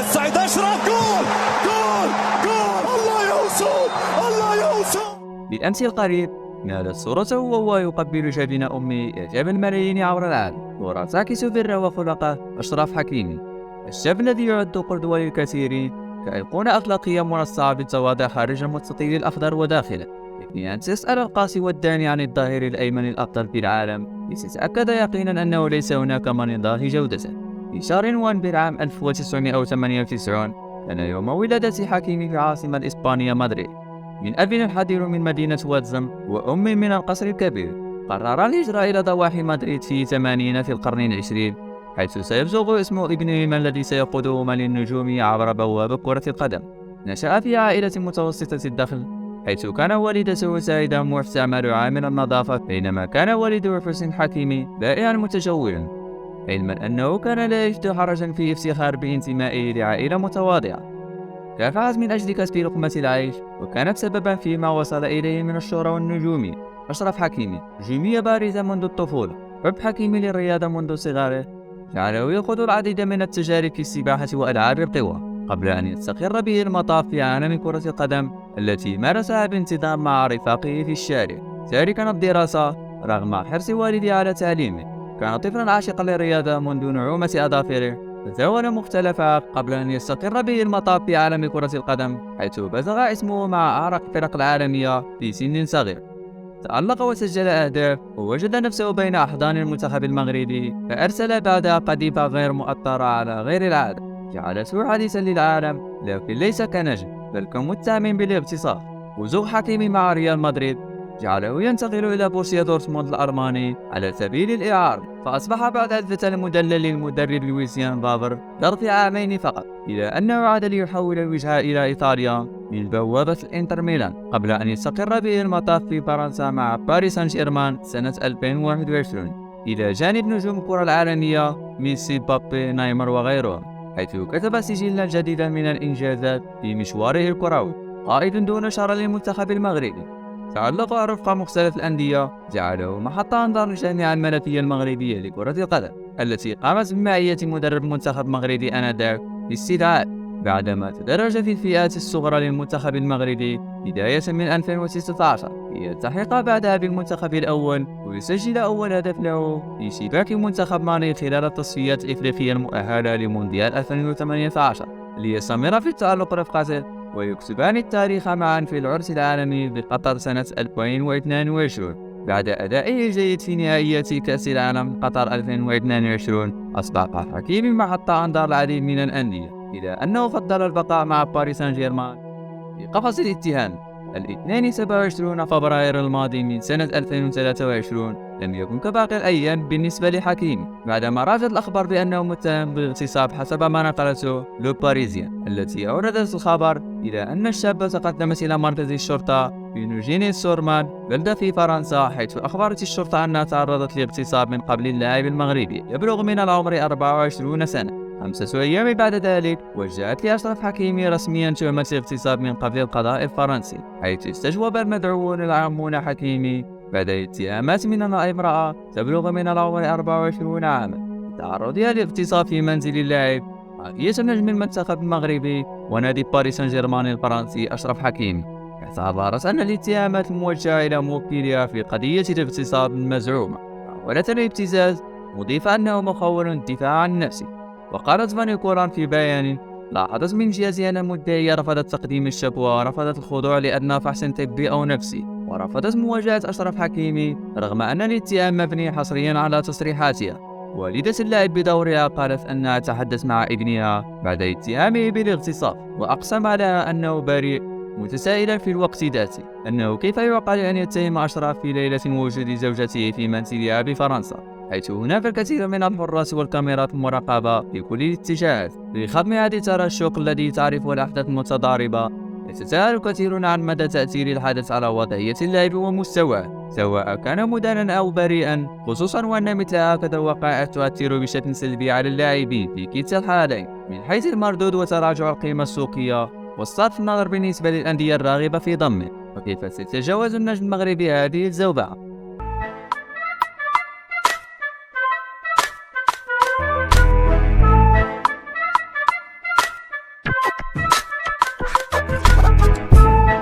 للصعيد أشرف. جول جول جول. الله يوصل الله يوصل. بالأمس القريب نالت صورته وهو يقبل جبين أمه إعجاب الملايين عبر العالم، وتعكس بره وخلقه أشرف حكيمي، الشاب الذي يعد قدوة للكثيرين كأيقونة أخلاقية مرصعة بالتواضع خارج المستطيل الأخضر وداخله. يكفي أن تسأل القاسي والداني عن الظهير الأيمن الأفضل في العالم لتتأكد يقينا أنه ليس هناك من يضاهي جودته. في شهر نوفمبر عام 1998 كان يوم ولادة حكيمي في العاصمة الإسبانية مدريد. من أب الحذر من مدينة واتزم وأم من القصر الكبير، قرر الهجرة إلى ضواحي مدريد في الثمانينات في القرن العشرين، حيث سيبزغ اسم ابنهما الذي سيقودهما للنجوم عبر بوابة كرة القدم. نشأ في عائلة متوسطة الدخل، حيث كان والدته سعيدة موف تعمل عامل النظافة، بينما كان والده حسين حكيمي بائعا متجولا، علما أنه كان لا يجد حرجا في افتخار بانتمائه لعائلة متواضعة. كافحت من أجل كسب لقمة العيش، وكانت سببا فيما وصل إليه من الشهرة والنجوم. أشرف حكيمي جيمية بارزة منذ الطفولة. حب حكيمي للرياضة منذ صغره جعله يخوض العديد من التجارب في السباحة وألعاب القوى، قبل أن يستقر به المطاف في عالم كرة القدم التي مارسها بانتظام مع رفاقه في الشارع، تاركا الدراسة رغم حرص والده على تعليمه. كان طفلا عاشقا للرياضة منذ نعومة أظافره، تزاول مختلفها قبل أن يستقر به المطاف في عالم كرة القدم، حيث بزغ اسمه مع أعرق الفرق العالمية في سن صغير. تألق وسجل أهداف، ووجد نفسه بين أحضان المنتخب المغربي، فأرسل بعدها قذيفة غير مؤطرة على غير العادة جعلته حديثا للعالم، لكن ليس كنجم بل كمتهم بالاغتصاب. وزوغ حكيمي مع ريال مدريد جعله ينتقل إلى بورسيا دورتموند الألماني على سبيل الإعارة، فأصبح بعد الفتى المدلل للمدرب لويسيان فافر ظرف عامين فقط، إلى أنه عاد ليحول الوجهة إلى إيطاليا من بوابة الإنتر ميلان، قبل أن يستقر به المطاف في فرنسا مع باريس سان جيرمان سنة 2021، إلى جانب نجوم الكرة العالمية ميسي، بابي، نيمار وغيرهم، حيث كتب سجلا جديدا من الإنجازات في مشواره الكروي، قائد دون شر للمنتخب المغربي. تعلق رفق مختلف الأندية جعله محط أنظار الجامعة الملكية المغربية لكرة القدم، التي قامت بمعية مدرب منتخب مغربي آنذاك باستدعاء، بعدما تدرج في الفئات الصغرى للمنتخب المغربي بداية من 2016، ليلتحق بعدها بالمنتخب الأول ويسجل أول هدف له في شباك منتخب مالي خلال التصفيات الإفريقية المؤهلة لمونديال 2018، ليستمر في التألق رفقته ويكتبان التاريخ معا في العرس العالمي بقطر سنة 2022. بعد أدائه الجيد في نهائيات كأس العالم قطر 2022 أصبح حكيمي محط أنظار العديد من الأندية، إلى أنه فضل البقاء مع باريس سان جيرمان في قفص الاتهام. الاثنين 27 فبراير الماضي من سنة 2023 لم يكن كباقي الأيام بالنسبة لحكيمي، بعدما راجت الأخبار بأنه متهم باغتصاب حسب ما نقلته لو باريزيان، التي أوردت الخبر إلى أن الشاب تقدمت إلى مركز الشرطة في نوجيني سورمان بلدة في فرنسا، حيث أخبرت الشرطة أنها تعرضت لاغتصاب من قبل اللاعب المغربي يبلغ من العمر 24 سنة. 5 أيام بعد ذلك وجهت لأشرف حكيمي رسميا تهمة اغتصاب من قبل القضاء الفرنسي، حيث استجوب المدعوون العامون حكيمي بعد اتهامات من امرأة تبلغ من العمر 24 عاما تعرضها لاغتصاب في منزل اللاعب عائلة نجم المنتخب المغربي ونادي باريس سان جيرمان الفرنسي أشرف حكيمي. اعتبرت أن الاتهامات الموجهة إلى موكلها في قضية الاغتصاب المزعومة محاولة الابتزاز، مضيفة أنه مخول الدفاع عن نفسه. وقالت فاني كوران في بيان: لاحظت من جهتي أن المدعية رفضت تقديم الشكوى ورفضت الخضوع لأدنى فحص طبي أو نفسي، ورفضت مواجهة أشرف حكيمي رغم أن الاتهام مبني حصريا على تصريحاتها. والدة اللاعب بدورها قالت أنها تحدثت مع ابنها بعد اتهامه بالاغتصاب، وأقسم لها أنه بريء، متسائلا في الوقت ذاته أنه كيف يعقل أن يتهم أشرف في ليلة وجود زوجته في منزلها بفرنسا، حيث هناك الكثير من الحراس والكاميرات المراقبة في كل الاتجاهات لخدم هذه التراشق الذي تعرفه الأحداث المتضاربة. يتساءل كثيرون عن مدى تأثير الحدث على وضعية اللاعب ومستواه سواء كان مدانا أو بريئا، خصوصا وأن مثل هكذا الوقائع تؤثر بشكل سلبي على اللاعبين في كلتا الحالين من حيث المردود وتراجع القيمة السوقية، والصرف النظر بالنسبة للأندية الراغبة في ضمه. وكيف سيتجاوز النجم المغربي هذه الزوبعة؟